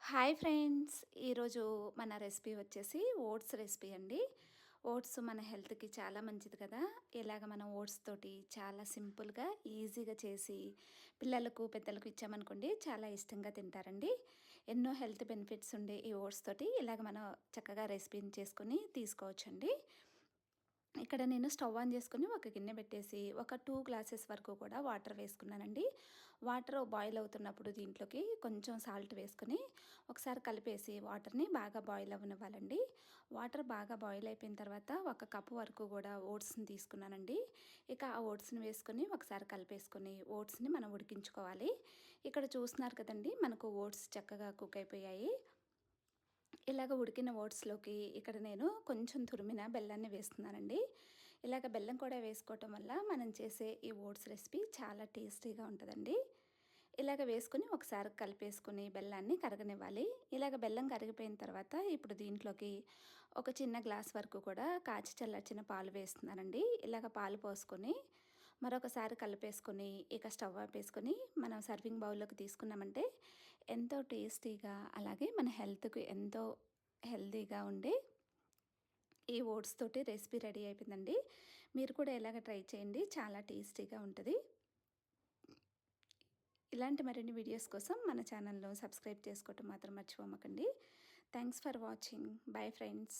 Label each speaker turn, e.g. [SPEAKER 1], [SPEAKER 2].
[SPEAKER 1] Hi friends! ఈరోజు మన recipe వచ్చేసి ఓట్స్ రెసిపీ అండి. ఓట్స్ మన హెల్త్‌కి చాలా మంచిది కదా! ఇలాగ మనం ఓట్స్ తోటి చాలా సింపుల్‌గా, ఈజీగా చేసి పిల్లలకు, పెద్దలకు ఇచ్చామనుకోండి చాలా ఇష్టంగా తింటారండి. ఎన్నో హెల్త్ బెనిఫిట్స్ ఉండే ఈ ఓట్స్ తోటి ఇలాగ మనం చక్కగా రెసిపీని చేసుకొని తీసుకోవచ్చండి. ఇక్కడ నేను స్టవ్ ఆన్ చేసుకొని ఒక గిన్నె పెట్టేసి ఒక 2 గ్లాసెస్ వరకు కూడా వాటర్ వేసుకున్నానండి. వాటర్ బాయిల్ అవుతున్నప్పుడు దీంట్లోకి కొంచెం సాల్ట్ వేసుకొని ఒకసారి కలిపేసి వాటర్‌ని బాగా బాయిల్ అవ్వనివ్వాలండి. వాటర్ బాగా బాయిల్ అయిపోయిన తర్వాత ఒక కప్పు వరకు కూడా ఓట్స్‌ని తీసుకున్నానండి. ఇక ఆ ఓట్స్‌ని వేసుకొని ఒకసారి కలిపేసుకొని ఓట్స్‌ని మనం ఉడికించుకోవాలి. ఇక్కడ చూస్తున్నారు కదండీ! మనకు ఓట్స్ చక్కగా కుక్ అయిపోయాయి. ఇలాగ ఉడికిన ఓట్స్‌లోకి ఇక్కడ నేను కొంచెం తురిమిన బెల్లాన్ని వేస్తున్నానండి. ఇలాగ బెల్లం కూడా వేసుకోవటం వల్ల మనం చేసే ఈ ఓట్స్ రెసిపీ చాలా టేస్టీగా ఉంటదండి. ఇలాగ వేసుకొని ఒకసారి కలిపేసుకొని బెల్లాన్ని కరగనివ్వాలి. ఇలాగ బెల్లం కరిగిపోయిన తర్వాత ఇప్పుడు దీంట్లోకి ఒక చిన్న గ్లాస్ వరకు కూడా కాచి చల్లార్చిన పాలు వేస్తున్నానండి. ఇలాగ పాలు పోసుకొని మరొకసారి కలిపేసుకొని ఇక స్టవ్ ఆపేసుకొని మనం సర్వింగ్ బౌల్‌లోకి తీసుకున్నామంటే ఎంతో టేస్టీగా అలాగే మన హెల్త్‌కి ఎంతో హెల్తీగా ఉండే ఈ ఓట్స్ తోటి రెసిపీ రెడీ అయిపోయిందండి. మీరు కూడా ఇలాగ ట్రై చేయండి. చాలా టేస్టీగా ఉంటది. ఇలాంటి మరిన్ని వీడియోస్ కోసం మన ఛానల్‌ను సబ్స్క్రైబ్ చేసుకోవటం మాత్రం మర్చిపోమాకండి. Thanks for watching. Bye friends.